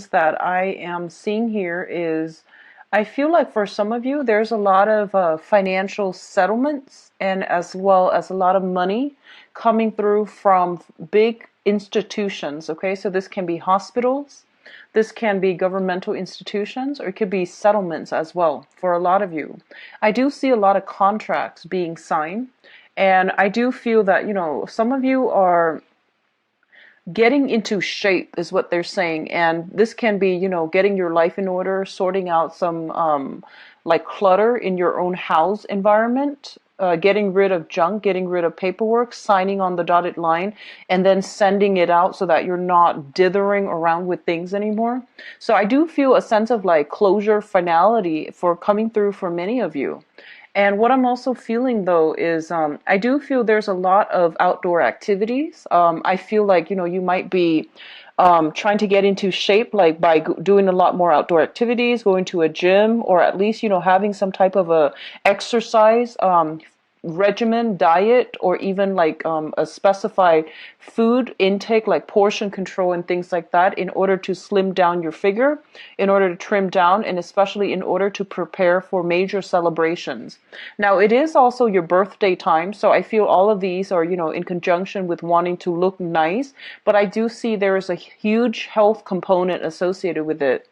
that I am seeing here is I feel like for some of you, there's a lot of financial settlements and as well as a lot of money coming through from big institutions. Okay, so this can be hospitals, this can be governmental institutions, or it could be settlements as well for a lot of you. I do see a lot of contracts being signed, and I do feel that, some of you are getting into shape is what they're saying, and this can be getting your life in order, sorting out some like clutter in your own house environment, getting rid of junk, getting rid of paperwork, signing on the dotted line, and then sending it out so that you're not dithering around with things anymore. So I do feel a sense of like closure, finality for coming through for many of you. And what I'm also feeling though is I do feel there's a lot of outdoor activities. I feel like, you might be trying to get into shape, like by doing a lot more outdoor activities, going to a gym, or at least, having some type of a exercise regimen, diet, or even like a specified food intake, like portion control and things like that, in order to slim down your figure, in order to trim down, and especially in order to prepare for major celebrations. Now, it is also your birthday time, so I feel all of these are, in conjunction with wanting to look nice, but I do see there is a huge health component associated with it.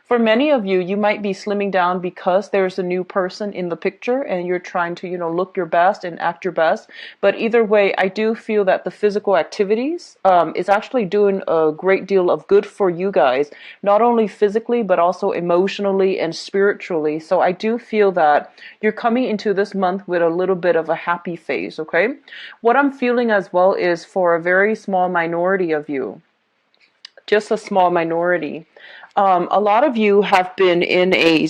For many of you, you might be slimming down because there's a new person in the picture and you're trying to, look your best and act your best. But either way, I do feel that the physical activities is actually doing a great deal of good for you guys, not only physically, but also emotionally and spiritually. So I do feel that you're coming into this month with a little bit of a happy phase, okay? What I'm feeling as well is for a very small minority of you, just a small minority. A lot of you have been in a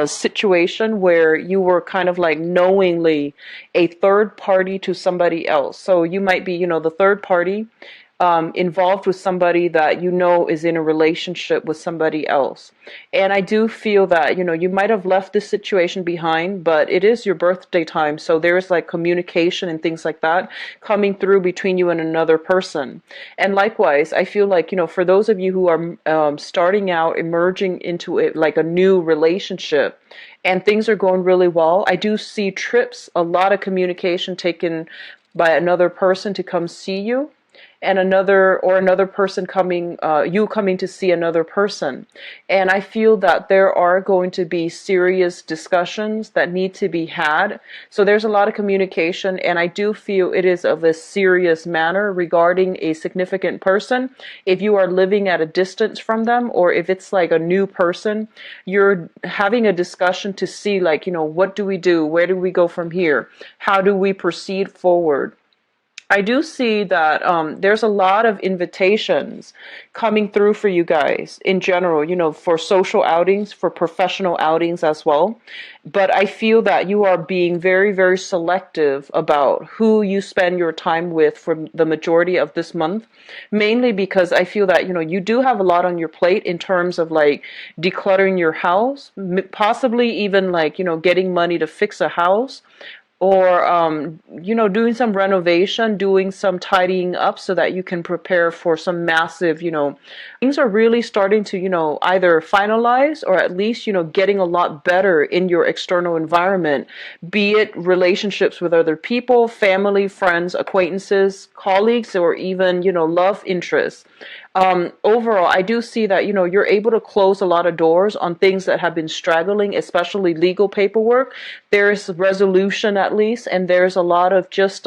situation where you were kind of like knowingly a third party to somebody else. So you might be, the third party involved with somebody that is in a relationship with somebody else. And I do feel that, you might have left this situation behind, but it is your birthday time. So there's like communication and things like that coming through between you and another person. And likewise, I feel like, for those of you who are starting out, emerging into it like a new relationship, and things are going really well, I do see trips, a lot of communication taken by another person to come see you, and another person coming, you coming to see another person. And I feel that there are going to be serious discussions that need to be had. So there's a lot of communication, and I do feel it is of a serious manner regarding a significant person. If you are living at a distance from them, or if it's like a new person, you're having a discussion to see like, what do we do? Where do we go from here? How do we proceed forward? I do see that there's a lot of invitations coming through for you guys in general, for social outings, for professional outings as well. But I feel that you are being very, very selective about who you spend your time with for the majority of this month, mainly because I feel that, you do have a lot on your plate in terms of like decluttering your house, possibly even like, getting money to fix a house, or doing some renovation, doing some tidying up so that you can prepare for some massive, things are really starting to, either finalize or at least, getting a lot better in your external environment, be it relationships with other people, family, friends, acquaintances, colleagues, or even, love interests. Overall, I do see that, you're able to close a lot of doors on things that have been straggling, especially legal paperwork. There's resolution at least, and there's a lot of just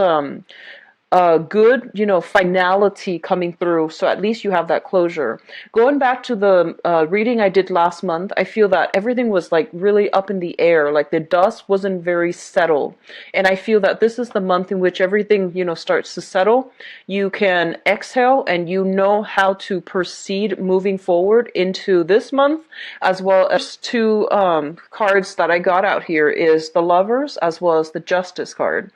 good, finality coming through. So at least you have that closure. Going back to the reading I did last month, I feel that everything was like really up in the air, like the dust wasn't very settled. And I feel that this is the month in which everything, starts to settle. You can exhale and you know how to proceed moving forward into this month, as well as two cards that I got out here is the Lovers as well as the Justice card.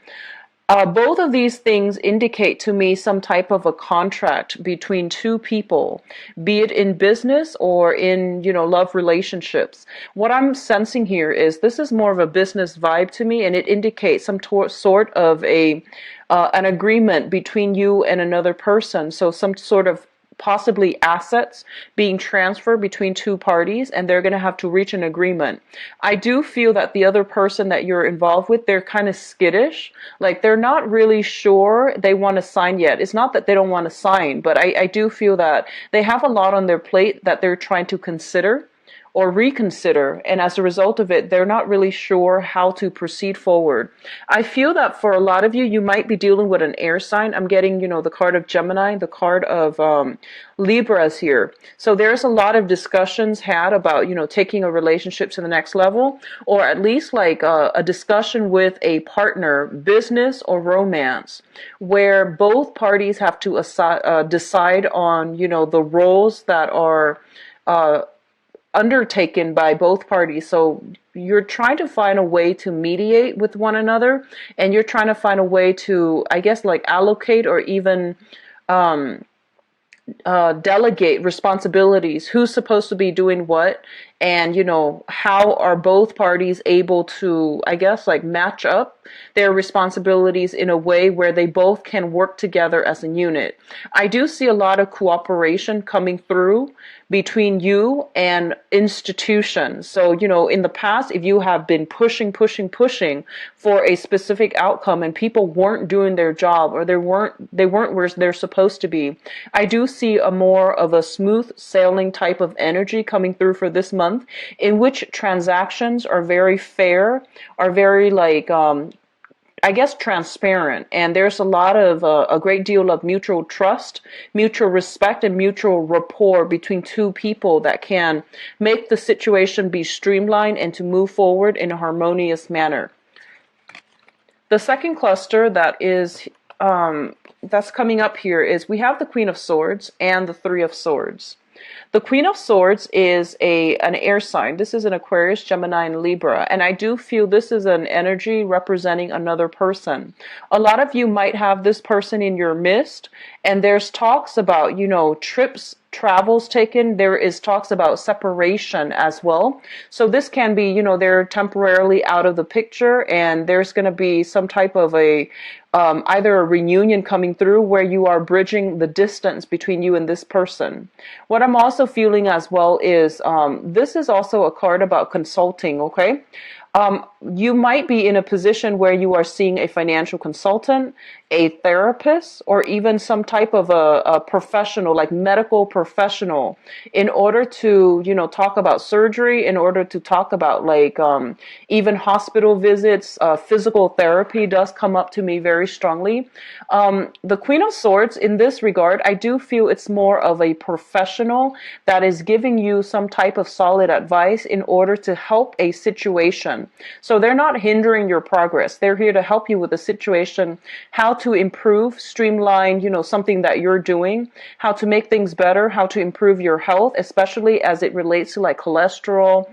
Both of these things indicate to me some type of a contract between two people, be it in business or in, love relationships. What I'm sensing here is this is more of a business vibe to me, and it indicates some sort of an agreement between you and another person. So some sort of possibly assets being transferred between two parties, and they're going to have to reach an agreement. I do feel that the other person that you're involved with, they're kind of skittish. Like they're not really sure they want to sign yet. It's not that they don't want to sign, but I do feel that they have a lot on their plate that they're trying to consider or reconsider, and as a result of it, they're not really sure how to proceed forward. I feel that for a lot of you, you might be dealing with an air sign. I'm getting, the card of Gemini, the card of Libras here. So there's a lot of discussions had about, taking a relationship to the next level, or at least like a discussion with a partner, business or romance, where both parties have to decide on, the roles that are undertaken by both parties. So you're trying to find a way to mediate with one another, and you're trying to find a way to, I guess, like allocate or even delegate responsibilities, who's supposed to be doing what, and how are both parties able to, I guess, like match up their responsibilities in a way where they both can work together as a unit. I do see a lot of cooperation coming through between you and institutions. So, in the past, if you have been pushing for a specific outcome and people weren't doing their job, or they weren't where they're supposed to be, I do see a more of a smooth sailing type of energy coming through for this month, in which transactions are very fair, are very like, I guess, transparent, and there's a lot of a great deal of mutual trust, mutual respect, and mutual rapport between two people that can make the situation be streamlined and to move forward in a harmonious manner. The second cluster that is that's coming up here is we have the Queen of Swords and the Three of Swords. The Queen of Swords is an air sign. This is an Aquarius, Gemini, and Libra. And I do feel this is an energy representing another person. A lot of you might have this person in your midst, and there's talks about, trips, travels taken. There is talks about separation as well. So this can be, they're temporarily out of the picture, and there's going to be some type of either a reunion coming through where you are bridging the distance between you and this person. What I'm also feeling as well is this is also a card about consulting, okay? You might be in a position where you are seeing a financial consultant, a therapist, or even some type of a professional, like medical professional, in order to, talk about surgery, in order to talk about like even hospital visits. Physical therapy does come up to me very strongly. The Queen of Swords, in this regard, I do feel it's more of a professional that is giving you some type of solid advice in order to help a situation. So they're not hindering your progress. They're here to help you with the situation, how to improve, streamline, something that you're doing, how to make things better, how to improve your health, especially as it relates to like cholesterol,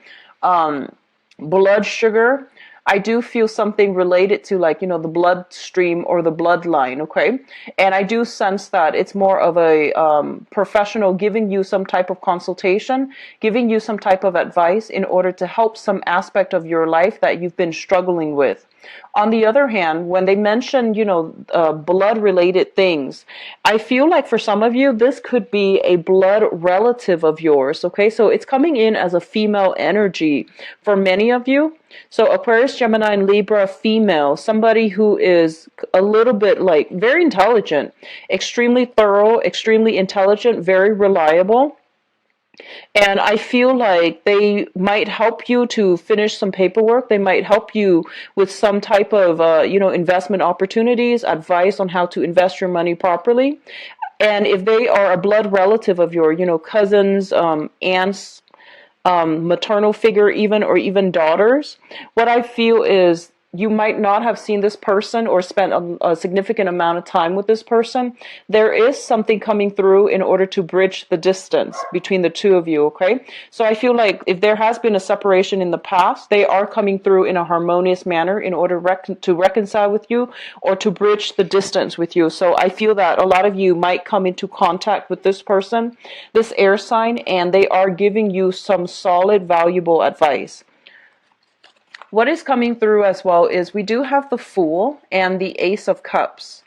blood sugar. I do feel something related to like, the bloodstream or the bloodline, okay? And I do sense that it's more of a professional giving you some type of consultation, giving you some type of advice in order to help some aspect of your life that you've been struggling with. On the other hand, when they mention, blood-related things, I feel like for some of you, this could be a blood relative of yours, okay? So it's coming in as a female energy for many of you. So Aquarius, Gemini, and Libra, female, somebody who is a little bit like very intelligent, extremely thorough, extremely intelligent, very reliable. And I feel like they might help you to finish some paperwork. They might help you with some type of, investment opportunities, advice on how to invest your money properly. And if they are a blood relative of your, cousins, aunts, maternal figure even, or even daughters, what I feel is you might not have seen this person or spent a significant amount of time with this person. There is something coming through in order to bridge the distance between the two of you, okay? So I feel like if there has been a separation in the past, they are coming through in a harmonious manner in order to reconcile with you or to bridge the distance with you. So I feel that a lot of you might come into contact with this person, this air sign, and they are giving you some solid, valuable advice. What is coming through as well is we do have the Fool and the Ace of Cups.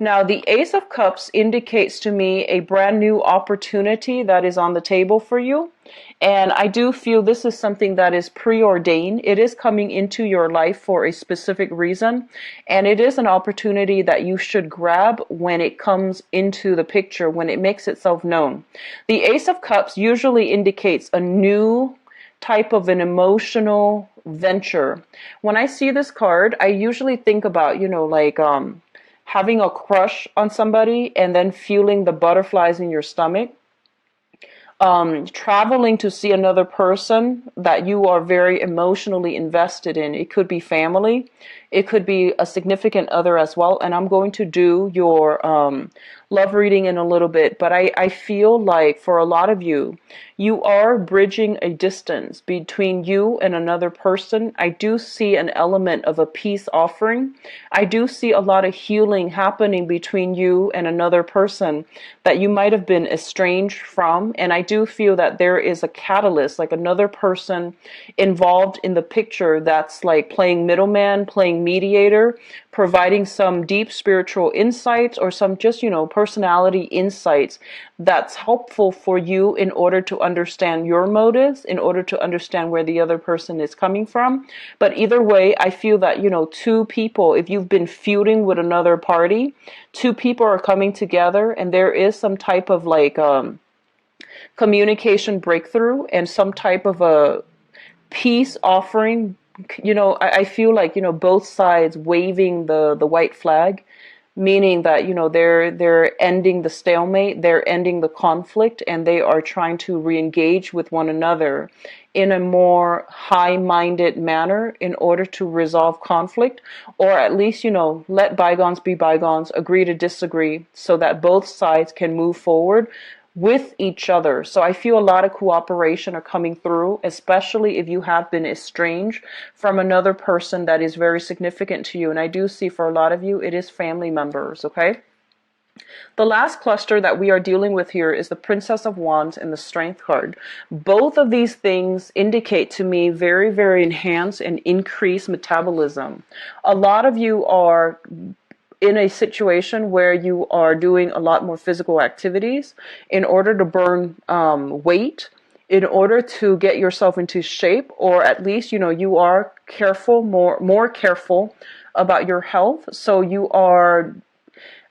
Now, the Ace of Cups indicates to me a brand new opportunity that is on the table for you. And I do feel this is something that is preordained. It is coming into your life for a specific reason. And it is an opportunity that you should grab when it comes into the picture, when it makes itself known. The Ace of Cups usually indicates a new type of an emotional venture. When I see this card, I usually think about, like, having a crush on somebody and then feeling the butterflies in your stomach, traveling to see another person that you are very emotionally invested in. It could be family, it could be a significant other as well. And I'm going to do your love reading in a little bit, but I feel like for a lot of you, you are bridging a distance between you and another person. I do see an element of a peace offering. I do see a lot of healing happening between you and another person that you might have been estranged from. And I do feel that there is a catalyst, like another person involved in the picture that's like playing middleman, playing mediator, providing some deep spiritual insights or some just, personality insights that's helpful for you in order to understand your motives, in order to understand where the other person is coming from. But either way, I feel that, two people, if you've been feuding with another party, two people are coming together and there is some type of like communication breakthrough and some type of a peace offering. I feel like, both sides waving the white flag, meaning that, they're ending the stalemate, they're ending the conflict, and they are trying to re-engage with one another in a more high-minded manner in order to resolve conflict, or at least, let bygones be bygones, agree to disagree, so that both sides can move forward with each other. So I feel a lot of cooperation are coming through, especially if you have been estranged from another person that is very significant to you. And I do see for a lot of you, it is family members, okay? The last cluster that we are dealing with here is the Princess of Wands and the Strength card. Both of these things indicate to me very, very enhanced and increased metabolism. A lot of you are in a situation where you are doing a lot more physical activities in order to burn weight, in order to get yourself into shape, or at least, you are careful, more careful about your health. So you are,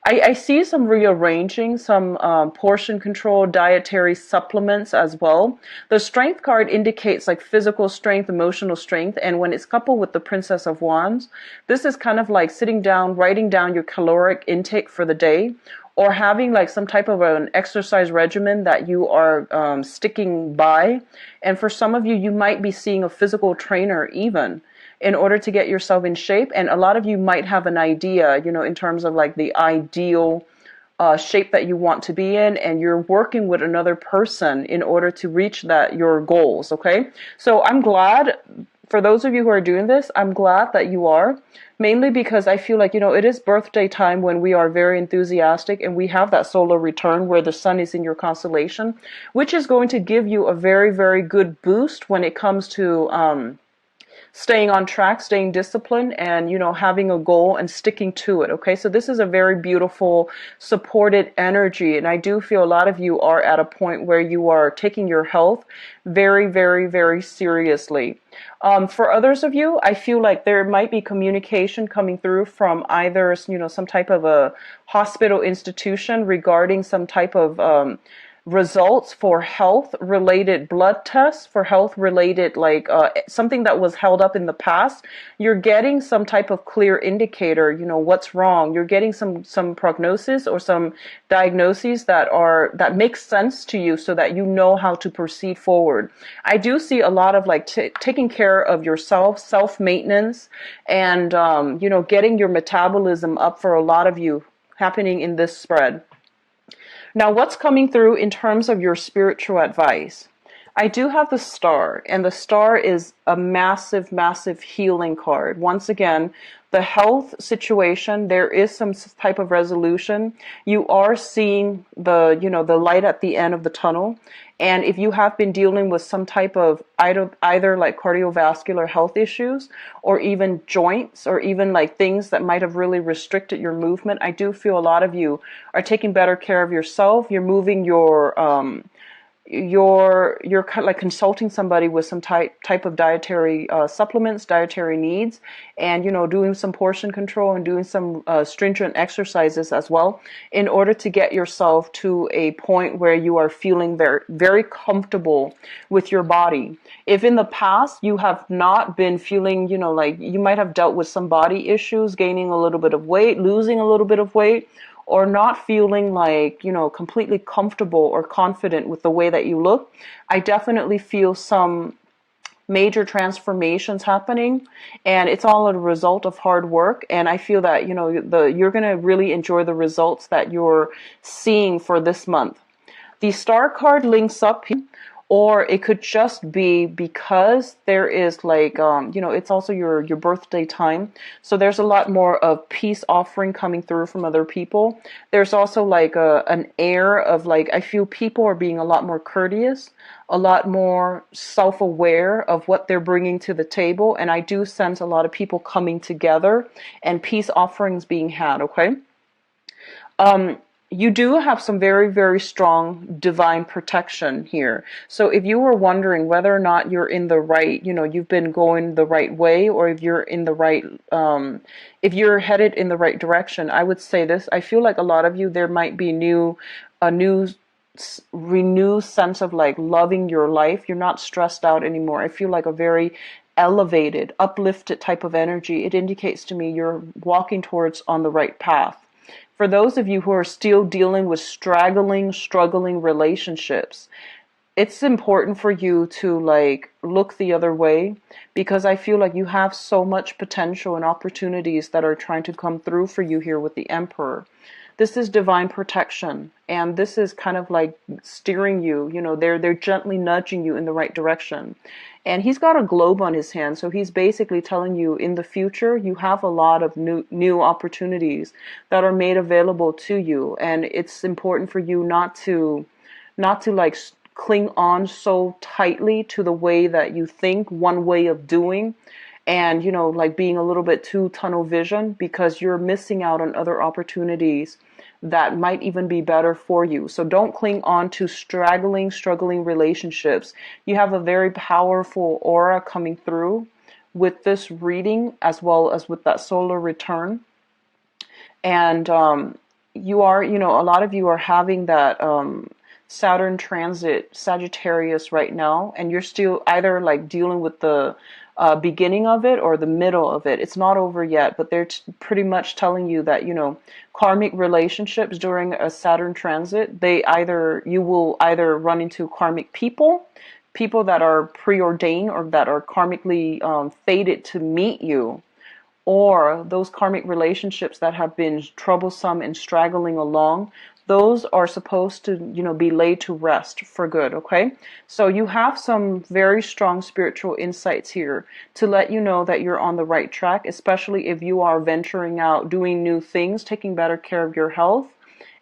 I see some rearranging, some portion control, dietary supplements as well. The Strength card indicates like physical strength, emotional strength, and when it's coupled with the Princess of Wands, this is kind of like sitting down, writing down your caloric intake for the day, or having like some type of an exercise regimen that you are sticking by. And for some of you, you might be seeing a physical trainer even, in order to get yourself in shape. And a lot of you might have an idea, in terms of like the ideal shape that you want to be in, and you're working with another person in order to reach your goals, okay? So I'm glad, for those of you who are doing this, I'm glad that you are, mainly because I feel like, it is birthday time when we are very enthusiastic and we have that solar return where the sun is in your constellation, which is going to give you a very, very good boost when it comes to staying on track, staying disciplined, and, having a goal and sticking to it. Okay. So this is a very beautiful supported energy. And I do feel a lot of you are at a point where you are taking your health very, very, very seriously. For others of you, I feel like there might be communication coming through from either, some type of a hospital institution regarding some type of, results for health related blood tests, for health related like something that was held up in the past. You're getting some type of clear indicator, what's wrong. You're getting some prognosis or some diagnoses that make sense to you, so that you know how to proceed forward. I do see a lot of like taking care of yourself, self-maintenance, and getting your metabolism up for a lot of you happening in this spread. Now, what's coming through in terms of your spiritual advice? I do have the star, and the star is a massive, massive healing card. Once again, the health situation, there is some type of resolution. You are seeing the, the light at the end of the tunnel. And if you have been dealing with some type of either like cardiovascular health issues or even joints or even like things that might have really restricted your movement, I do feel a lot of you are taking better care of yourself. You're moving you're kind of like consulting somebody with some type of dietary supplements, dietary needs, and doing some portion control and doing some stringent exercises as well, in order to get yourself to a point where you are feeling very, very comfortable with your body. If in the past you have not been feeling, like you might have dealt with some body issues, gaining a little bit of weight, losing a little bit of weight, or not feeling like, completely comfortable or confident with the way that you look, I definitely feel some major transformations happening, and it's all a result of hard work. And I feel that, you're going to really enjoy the results that you're seeing for this month. The star card links up here, or it could just be because there is like, it's also your birthday time. So there's a lot more of peace offering coming through from other people. There's also like an air of like, I feel people are being a lot more courteous, a lot more self-aware of what they're bringing to the table. And I do sense a lot of people coming together and peace offerings being had, okay? You do have some very, very strong divine protection here. So if you were wondering whether or not you're in the right, you've been going the right way, or if you're in the right, if you're headed in the right direction, I would say this. I feel like a lot of you, there might be a new renewed sense of like loving your life. You're not stressed out anymore. I feel like a very elevated, uplifted type of energy. It indicates to me you're walking towards on the right path. For those of you who are still dealing with struggling relationships, it's important for you to like look the other way, because I feel like you have so much potential and opportunities that are trying to come through for you here with the Emperor. This is divine protection, and this is kind of like steering you, they're gently nudging you in the right direction. And he's got a globe on his hand, so he's basically telling you in the future you have a lot of new opportunities that are made available to you, and it's important for you not to like cling on so tightly to the way that you think, one way of doing, and like being a little bit too tunnel vision, because you're missing out on other opportunities that might even be better for you. So don't cling on to struggling relationships. You have a very powerful aura coming through with this reading, as well as with that solar return. And you are, a lot of you are having that Saturn transit Sagittarius right now, and you're still either like dealing with the beginning of it or the middle of it. It's not over yet, but they're pretty much telling you that, karmic relationships during a Saturn transit, you will either run into karmic people that are preordained or that are karmically fated to meet you, or those karmic relationships that have been troublesome and straggling along. Those are supposed to, be laid to rest for good, okay? So you have some very strong spiritual insights here to let you know that you're on the right track, especially if you are venturing out, doing new things, taking better care of your health,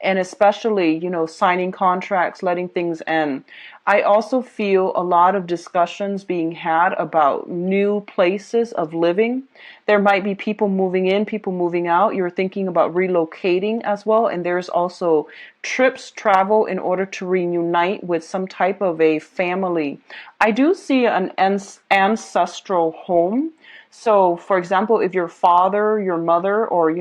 and especially, signing contracts, letting things end. I also feel a lot of discussions being had about new places of living. There might be people moving in, people moving out. You're thinking about relocating as well. And there's also travel in order to reunite with some type of a family. I do see an ancestral home. So, for example, if your father, your mother, or,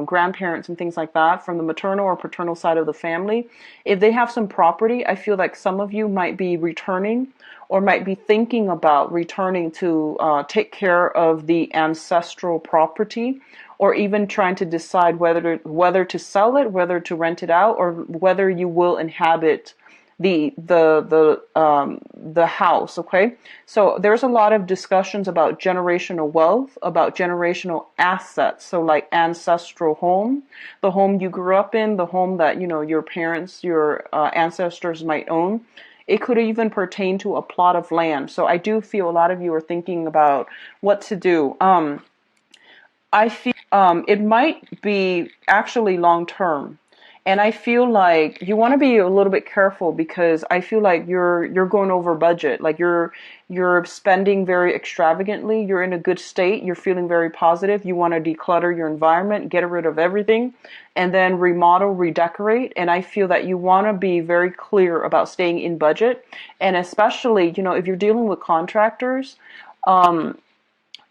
grandparents and things like that from the maternal or paternal side of the family, if they have some property, I feel like some of you might be returning or might be thinking about returning to take care of the ancestral property, or even trying to decide whether to sell it, whether to rent it out, or whether you will inhabit the house, okay? So there's a lot of discussions about generational wealth, about generational assets. So like ancestral home, the home you grew up in, the home that, your parents, your ancestors might own. It could even pertain to a plot of land. So I do feel a lot of you are thinking about what to do. I feel it might be actually long term. And I feel like you want to be a little bit careful, because I feel like you're going over budget. Like you're spending very extravagantly. You're in a good state. You're feeling very positive. You want to declutter your environment, get rid of everything, and then remodel, redecorate. And I feel that you want to be very clear about staying in budget. And especially, if you're dealing with contractors,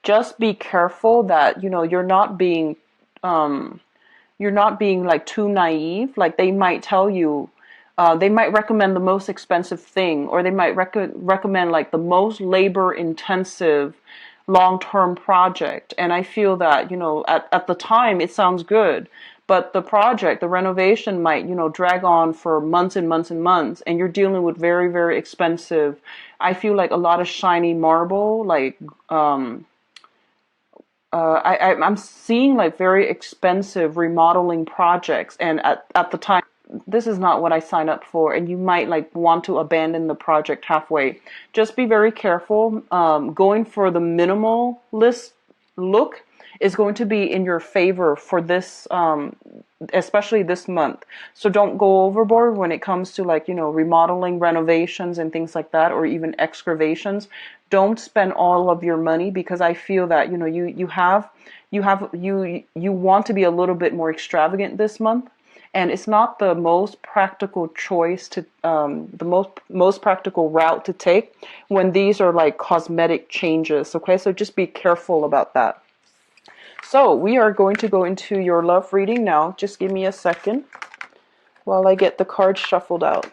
just be careful that, you're not being like too naive. Like they might tell you, they might recommend the most expensive thing, or they might recommend like the most labor intensive long-term project. And I feel that, at the time it sounds good, but the project, the renovation might, drag on for months and months and months, and you're dealing with very, very expensive, I feel like a lot of shiny marble, like, I'm seeing like very expensive remodeling projects, and at the time, this is not what I signed up for, and you might like want to abandon the project halfway. Just be very careful. Going for the minimalist look is going to be in your favor for this, especially this month. So don't go overboard when it comes to like, remodeling, renovations and things like that, or even excavations. Don't spend all of your money, because I feel that, you want to be a little bit more extravagant this month. And it's not the most practical choice to, the most practical route to take when these are like cosmetic changes. Okay, so just be careful about that. So we are going to go into your love reading now. Just give me a second while I get the cards shuffled out.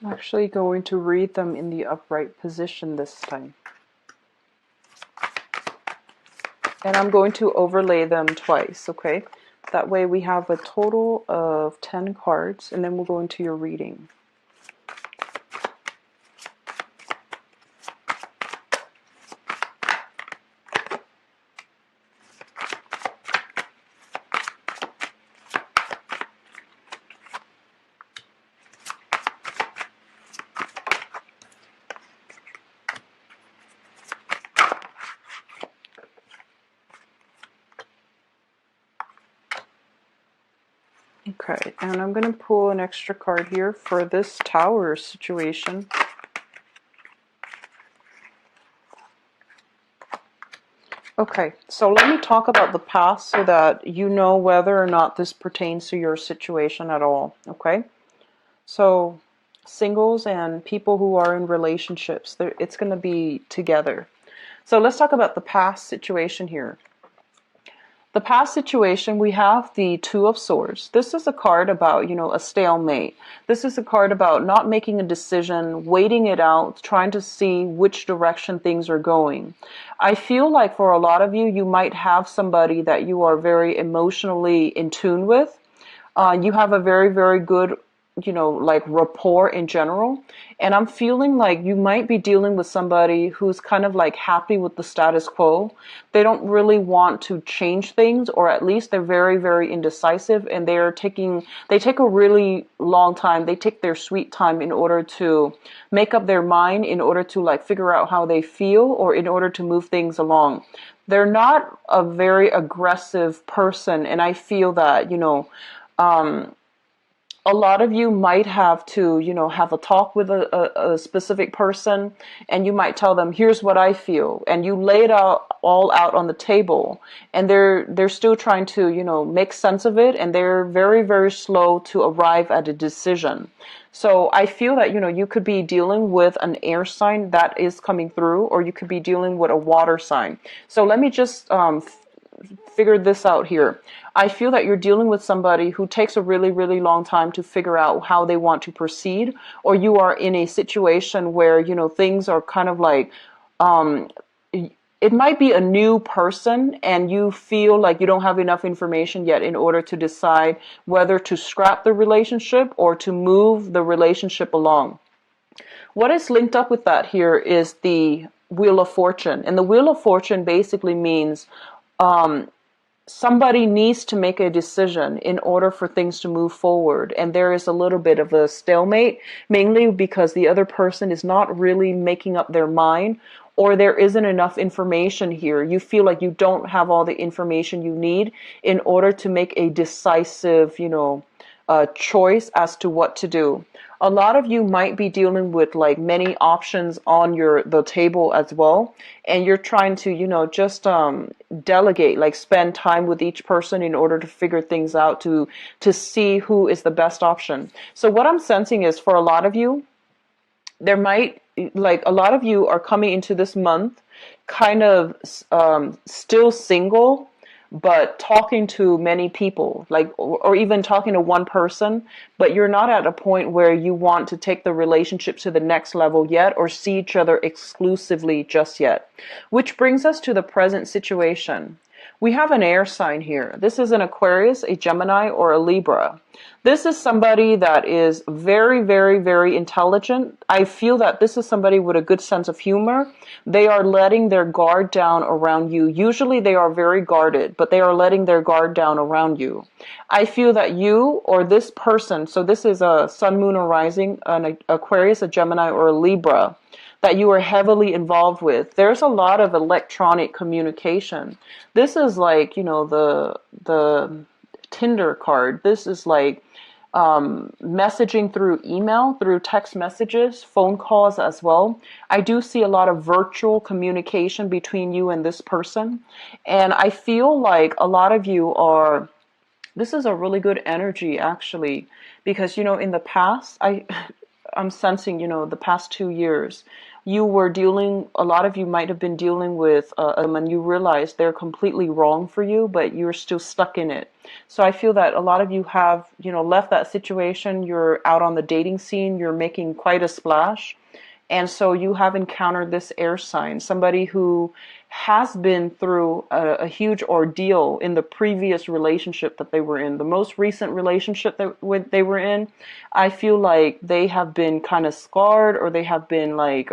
I'm actually going to read them in the upright position this time. And I'm going to overlay them twice, okay? That way we have a total of 10 cards, and then we'll go into your reading. Okay, and I'm going to pull an extra card here for this tower situation. Okay, so let me talk about the past so that you know whether or not this pertains to your situation at all, okay? So, singles and people who are in relationships, it's going to be together. So let's talk about the past situation here. The past situation, we have the Two of Swords. This is a card about, a stalemate. This is a card about not making a decision, waiting it out, trying to see which direction things are going. I feel like for a lot of you, you might have somebody that you are very emotionally in tune with. You have a very, very good, like rapport in general. And I'm feeling like you might be dealing with somebody who's kind of like happy with the status quo. They don't really want to change things, or at least they're very, very indecisive, and they take a really long time. They take their sweet time in order to make up their mind, in order to like figure out how they feel, or in order to move things along. They're not a very aggressive person, and I feel that, a lot of you might have to, have a talk with a specific person, and you might tell them, here's what I feel. And you lay it all out on the table, and they're still trying to, make sense of it. And they're very, very slow to arrive at a decision. So I feel that, you could be dealing with an air sign that is coming through, or you could be dealing with a water sign. So let me just, figure this out here. I feel that you're dealing with somebody who takes a really, really long time to figure out how they want to proceed, or you are in a situation where, things are kind of like, um, it might be a new person and you feel like you don't have enough information yet in order to decide whether to scrap the relationship or to move the relationship along. What is linked up with that here is the Wheel of Fortune. And the Wheel of Fortune basically means um, somebody needs to make a decision in order for things to move forward. And there is a little bit of a stalemate, mainly because the other person is not really making up their mind, or there isn't enough information here. You feel like you don't have all the information you need in order to make a decisive, choice as to what to do. A lot of you might be dealing with like many options on the table as well, and you're trying to just delegate, like spend time with each person in order to figure things out, to see who is the best option. So what I'm sensing is, for a lot of you, there might, like, a lot of you are coming into this month kind of still single, but talking to many people, like, or even talking to one person, but you're not at a point where you want to take the relationship to the next level yet, or see each other exclusively just yet. Which brings us to the present situation. We have an air sign here. This is an Aquarius, a Gemini, or a Libra. This is somebody that is very, very, very intelligent. I feel that this is somebody with a good sense of humor. They are letting their guard down around you. Usually they are very guarded, but they are letting their guard down around you. I feel that you or this person, so this is a Sun, Moon, or Rising, an Aquarius, a Gemini, or a Libra, that you are heavily involved with. There's a lot of electronic communication. This is like, the Tinder card. This is like messaging through email, through text messages, phone calls as well. I do see a lot of virtual communication between you and this person. And I feel like a lot of you are, this is a really good energy actually, because, in the past, I'm sensing, the past 2 years, a lot of you might have been dealing with and you realize they're completely wrong for you, but you're still stuck in it. So I feel that a lot of you have, left that situation. You're out on the dating scene. You're making quite a splash. And so you have encountered this air sign, somebody who has been through a huge ordeal in the previous relationship that they were in. The most recent relationship that they were in, I feel like they have been kind of scarred, or they have been like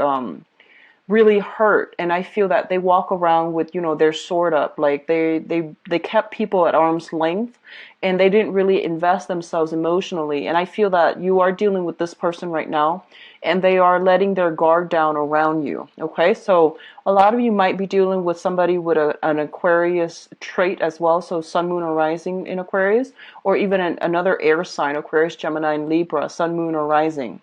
really hurt. And I feel that they walk around with, their sword up. Like they kept people at arm's length, and they didn't really invest themselves emotionally. And I feel that you are dealing with this person right now, and they are letting their guard down around you. Okay, so a lot of you might be dealing with somebody with an Aquarius trait as well. So Sun, Moon, or Rising in Aquarius, or even another air sign, Aquarius, Gemini, and Libra, Sun, Moon, or Rising.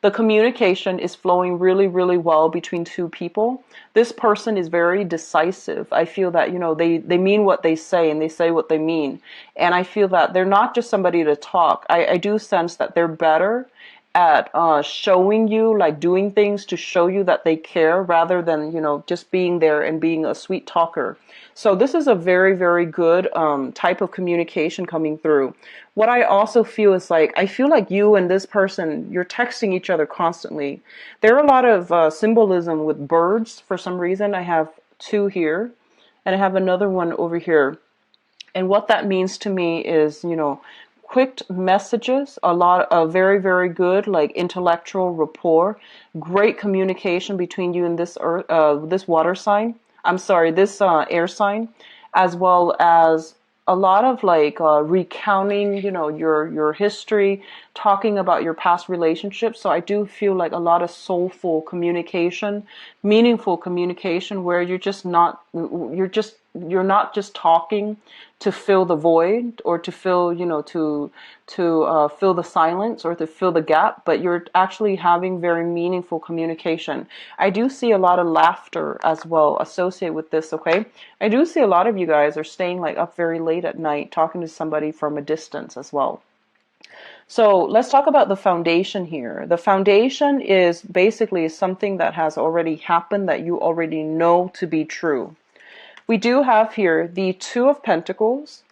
The communication is flowing really, really well between two people. This person is very decisive. I feel that, they mean what they say, and they say what they mean. And I feel that they're not just somebody to talk. I do sense that they're better at showing you, like doing things to show you that they care, rather than, just being there and being a sweet talker. So this is a very, very good type of communication coming through. What I also feel is like, I feel like you and this person, you're texting each other constantly. There are a lot of symbolism with birds for some reason. I have 2 here, and I have another one over here. And what that means to me is, quick messages, a lot of very, very good, like intellectual rapport, great communication between you and this this water sign. I'm sorry, this air sign, as well as a lot of like recounting, your history, talking about your past relationships. So I do feel like a lot of soulful communication, meaningful communication, where you're not just talking to fill the void, or to fill, to fill the silence, or to fill the gap, but you're actually having very meaningful communication. I do see a lot of laughter as well associated with this, okay? I do see a lot of you guys are staying like up very late at night talking to somebody from a distance as well. So let's talk about the foundation here. The foundation is basically something that has already happened, that you already know to be true. We do have here the Two of Pentacles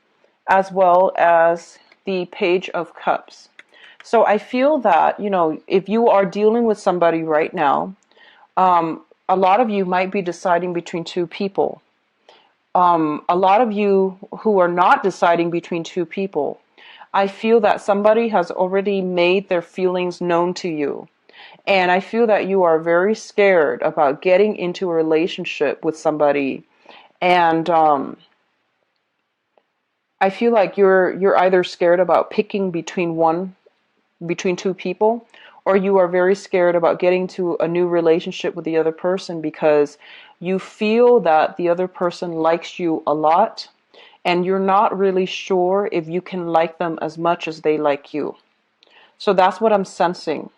as well as the Page of Cups. So I feel that, if you are dealing with somebody right now, a lot of you might be deciding between two people. A lot of you who are not deciding between two people, I feel that somebody has already made their feelings known to you. And I feel that you are very scared about getting into a relationship with somebody. And I feel like you're either scared about picking between two people, or you are very scared about getting to a new relationship with the other person because you feel that the other person likes you a lot and you're not really sure if you can like them as much as they like you. So that's what I'm sensing.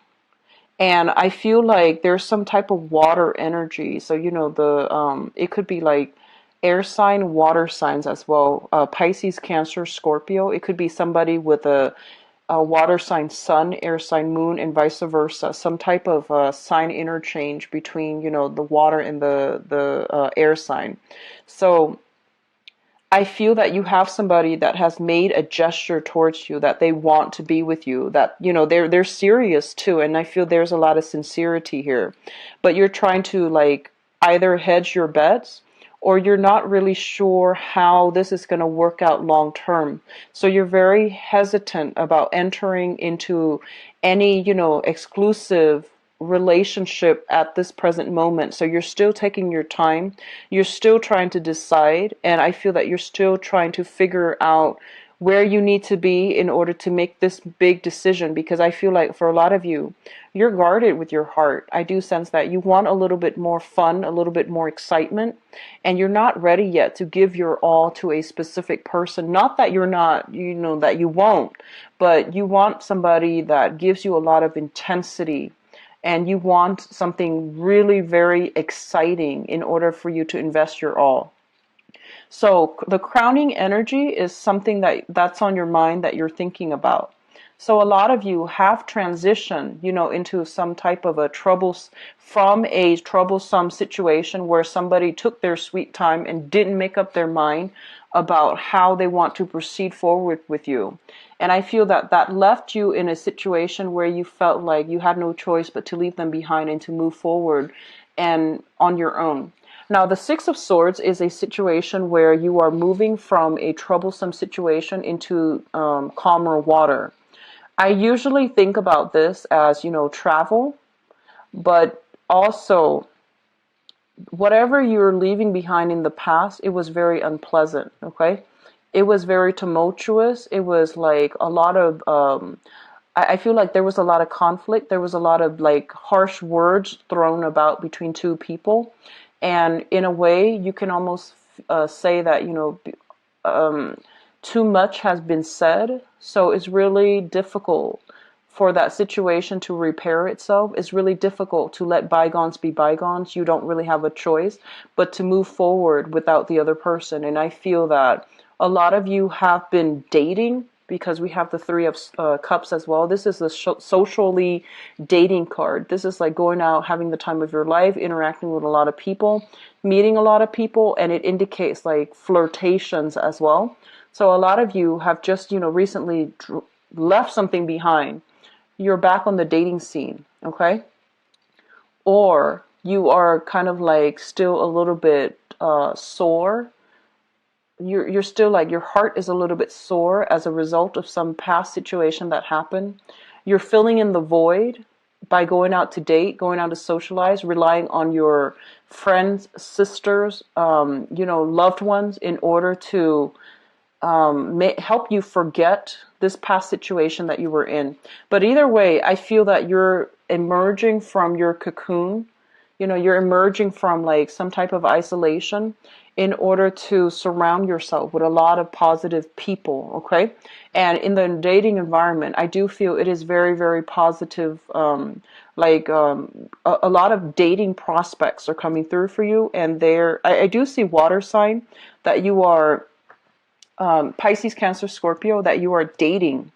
And I feel like there's some type of water energy. So, the it could be like air sign, water signs as well. Pisces, Cancer, Scorpio. It could be somebody with a water sign sun, air sign moon, and vice versa. Some type of sign interchange between, the water and the air sign. So I feel that you have somebody that has made a gesture towards you, that they want to be with you, that, they're serious too. And I feel there's a lot of sincerity here, but you're trying to like either hedge your bets, or you're not really sure how this is going to work out long term. So you're very hesitant about entering into any, exclusive relationship at this present moment. So you're still taking your time. You're still trying to decide. And I feel that you're still trying to figure out where you need to be in order to make this big decision, because I feel like for a lot of you, you're guarded with your heart. I do sense that you want a little bit more fun, a little bit more excitement, and you're not ready yet to give your all to a specific person. Not that you're not, that you won't, but you want somebody that gives you a lot of intensity, and you want something really very exciting in order for you to invest your all. So the crowning energy is something that's on your mind, that you're thinking about. So a lot of you have transitioned, into some type of from a troublesome situation where somebody took their sweet time and didn't make up their mind about how they want to proceed forward with you. And I feel that that left you in a situation where you felt like you had no choice but to leave them behind and to move forward and on your own. Now, the Six of Swords is a situation where you are moving from a troublesome situation into calmer water. I usually think about this as, travel, but also whatever you're leaving behind in the past, it was very unpleasant, okay? It was very tumultuous. It was like a lot of, I feel like there was a lot of conflict. There was a lot of like harsh words thrown about between two people. And in a way, you can almost say that, too much has been said. So it's really difficult for that situation to repair itself. It's really difficult to let bygones be bygones. You don't really have a choice but to move forward without the other person. And I feel that a lot of you have been dating, because we have the Three of Cups as well. This is the socially dating card. This is like going out, having the time of your life, interacting with a lot of people, meeting a lot of people, and it indicates like flirtations as well. So a lot of you have just, recently left something behind. You're back on the dating scene, okay? Or you are kind of like still a little bit sore. You're still like, your heart is a little bit sore as a result of some past situation that happened. You're filling in the void by going out to date, going out to socialize, relying on your friends, sisters, loved ones in order to help you forget this past situation that you were in. But either way, I feel that you're emerging from your cocoon. You're emerging from like some type of isolation in order to surround yourself with a lot of positive people, okay? And in the dating environment, I do feel it is very, very positive. A lot of dating prospects are coming through for you. And I do see water sign that you are Pisces, Cancer, Scorpio, that you are dating.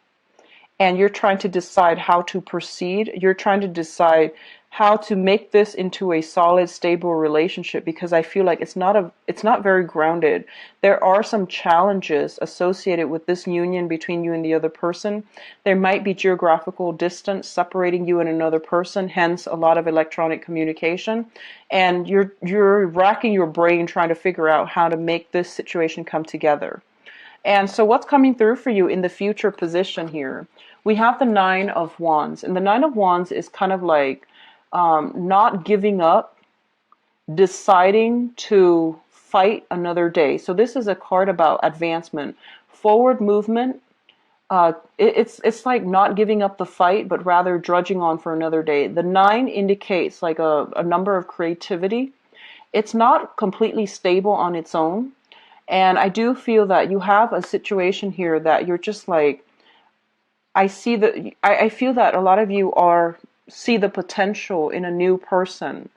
and you're trying to decide how to proceed. You're trying to decide how to make this into a solid, stable relationship, because I feel like it's not very grounded. There are some challenges associated with this union between you and the other person. There might be geographical distance separating you and another person, hence a lot of electronic communication. And you're racking your brain trying to figure out how to make this situation come together. And so what's coming through for you in the future position here? We have the Nine of Wands. And the Nine of Wands is kind of like not giving up, deciding to fight another day. So this is a card about advancement, forward movement. It's like not giving up the fight, but rather drudging on for another day. The nine indicates like a number of creativity. It's not completely stable on its own. And I do feel that you have a situation here that you're just like, I feel that a lot of you see the potential in a new person,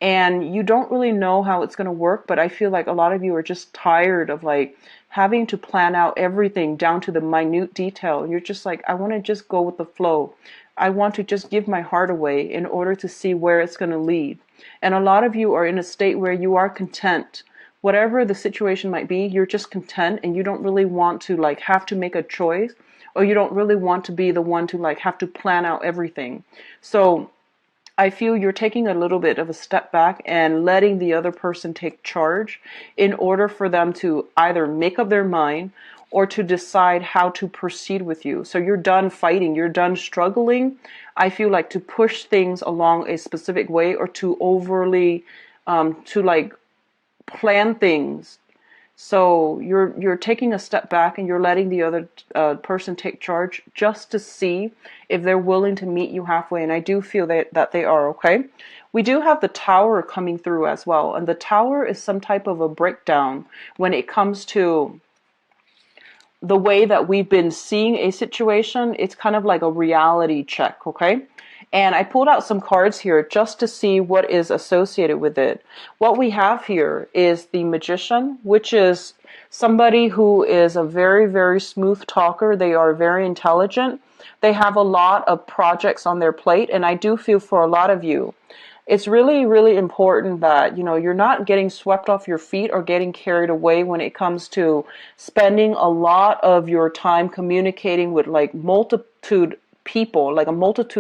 and you don't really know how it's going to work, but I feel like a lot of you are just tired of like having to plan out everything down to the minute detail. You're just like, I want to just go with the flow. I want to just give my heart away in order to see where it's going to lead. And a lot of you are in a state where you are content. Whatever the situation might be, you're just content, and you don't really want to like have to make a choice, or you don't really want to be the one to like have to plan out everything. So I feel you're taking a little bit of a step back and letting the other person take charge in order for them to either make up their mind or to decide how to proceed with you. So you're done fighting, you're done struggling. I feel like to push things along a specific way, or to overly to like plan things. So you're taking a step back and you're letting the other person take charge just to see if they're willing to meet you halfway. And I do feel that they are, okay? We do have the Tower coming through as well. And the Tower is some type of a breakdown when it comes to the way that we've been seeing a situation. It's kind of like a reality check, okay? And I pulled out some cards here just to see what is associated with it. What we have here is the Magician, which is somebody who is a very, very smooth talker. They are very intelligent. They have a lot of projects on their plate. And I do feel for a lot of you, it's really, really important that, you know, you're not getting swept off your feet or getting carried away when it comes to spending a lot of your time communicating with like a multitude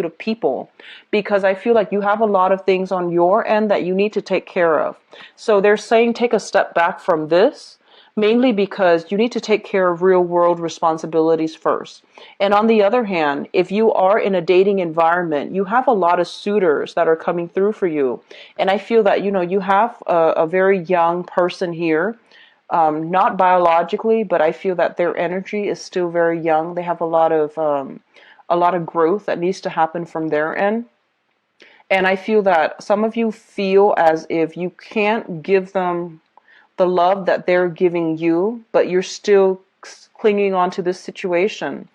of people, because I feel like you have a lot of things on your end that you need to take care of. So they're saying take a step back from this, mainly because you need to take care of real world responsibilities first. And on the other hand, if you are in a dating environment, you have a lot of suitors that are coming through for you. And I feel that, you know, you have a very young person here, not biologically, but I feel that their energy is still very young. They have a lot of growth that needs to happen from their end. And I feel that some of you feel as if you can't give them the love that they're giving you, but you're still clinging on to this situation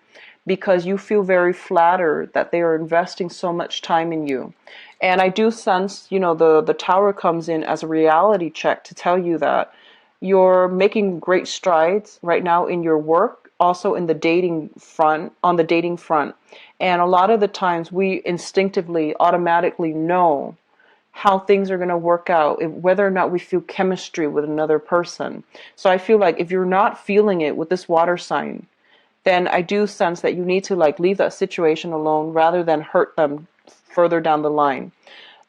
because you feel very flattered that they are investing so much time in you. And I do sense, you know, the Tower comes in as a reality check to tell you that you're making great strides right now in your work, also in the dating front, on the dating front. And a lot of the times we instinctively, automatically know how things are going to work out, whether or not we feel chemistry with another person. So I feel like if you're not feeling it with this water sign, then I do sense that you need to like leave that situation alone rather than hurt them further down the line.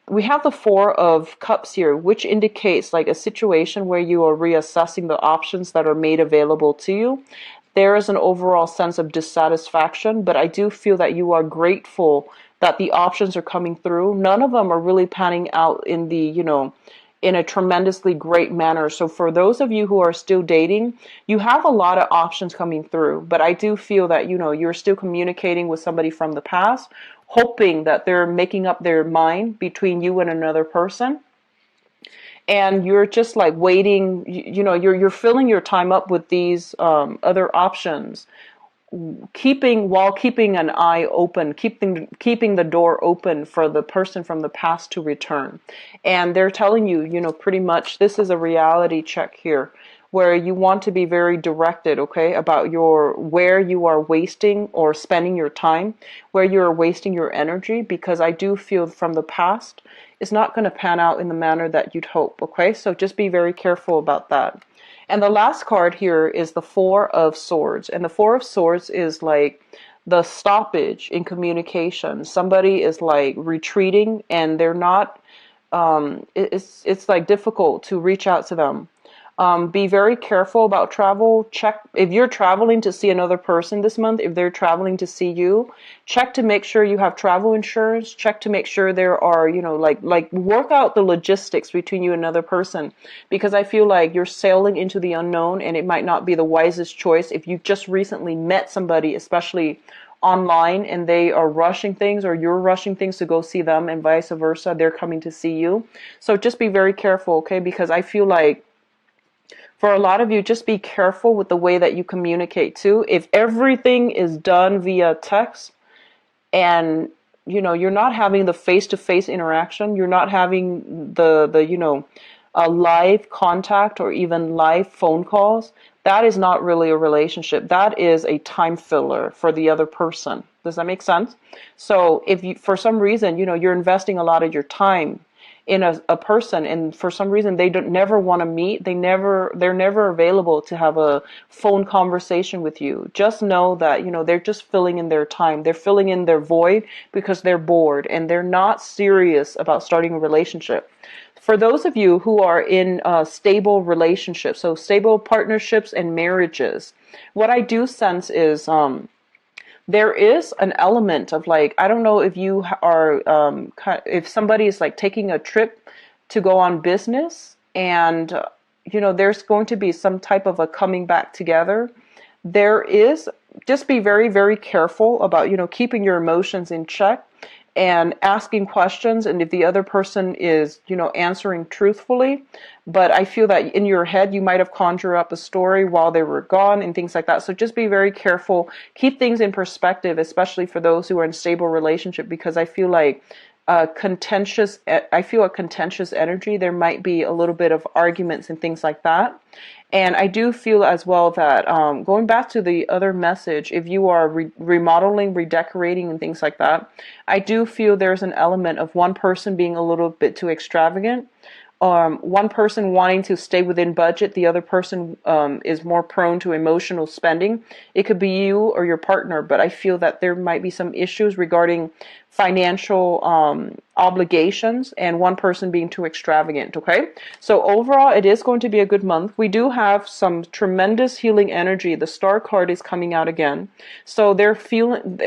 We have the Four of Cups here, which indicates like a situation where you are reassessing the options that are made available to you. There is an overall sense of dissatisfaction, but I do feel that you are grateful that the options are coming through. None of them are really panning out in the, you know, in a tremendously great manner. So for those of you who are still dating, you have a lot of options coming through, but I do feel that, you know, you're still communicating with somebody from the past, hoping that they're making up their mind between you and another person. And you're just like waiting, you know, you're filling your time up with these other options, keeping an eye open, keeping the door open for the person from the past to return. And they're telling you, you know, pretty much this is a reality check here. where you want to be very directed, okay, about where you are wasting or spending your time, where you are wasting your energy, because I do feel from the past it's not going to pan out in the manner that you'd hope, okay? So just be very careful about that. And the last card here is the Four of Swords. And the Four of Swords is like the stoppage in communication. Somebody is like retreating and they're not, it's like difficult to reach out to them. Be very careful about travel. Check if you're traveling to see another person this month, if they're traveling to see you, check to make sure you have travel insurance. Check to make sure there are, like work out the logistics between you and another person, because I feel like you're sailing into the unknown and it might not be the wisest choice if you just recently met somebody, especially online, and they are rushing things or you're rushing things to go see them and vice versa. They're coming to see you. So just be very careful, okay? Because I feel like for a lot of you, just be careful with the way that you communicate too. If everything is done via text and you're not having the face-to-face interaction, you're not having the a live contact or even live phone calls, that is not really a relationship. That is a time filler for the other person. Does that make sense? So if you, for some reason, you're investing a lot of your time in a person, and for some reason they don't never want to meet, they're never available to have a phone conversation with you, just know that they're just filling in their time, they're filling in their void because they're bored and they're not serious about starting a relationship. For those of you who are in stable relationships, so stable partnerships and marriages, what I do sense is there is an element of like, I don't know if you are, if somebody is like taking a trip to go on business and, there's going to be some type of a coming back together. There is, just be very, very careful about, keeping your emotions in check and asking questions, and if the other person is, answering truthfully. But I feel that in your head, you might have conjured up a story while they were gone and things like that. So just be very careful. Keep things in perspective, especially for those who are in stable relationship, because I feel like I feel a contentious energy. There might be a little bit of arguments and things like that. And I do feel as well that going back to the other message, if you are remodeling, redecorating, and things like that, I do feel there's an element of one person being a little bit too extravagant. One person wanting to stay within budget, the other person is more prone to emotional spending. It could be you or your partner, but I feel that there might be some issues regarding financial obligations and one person being too extravagant, okay? So overall, it is going to be a good month. We do have some tremendous healing energy. The Star card is coming out again. So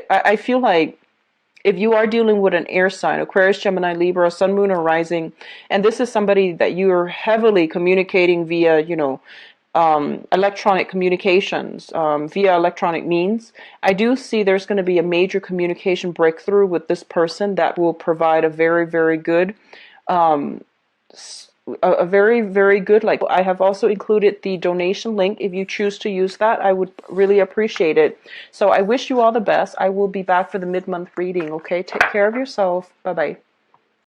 I feel like if you are dealing with an air sign, Aquarius, Gemini, Libra, Sun, Moon, or Rising, and this is somebody that you are heavily communicating via, electronic communications, via electronic means, I do see there's going to be a major communication breakthrough with this person that will provide a very, very good a very, very good, like, I have also included the donation link. If you choose to use that, I would really appreciate it. So I wish you all the best. I will be back for the mid-month reading, okay? Take care of yourself. Bye-bye.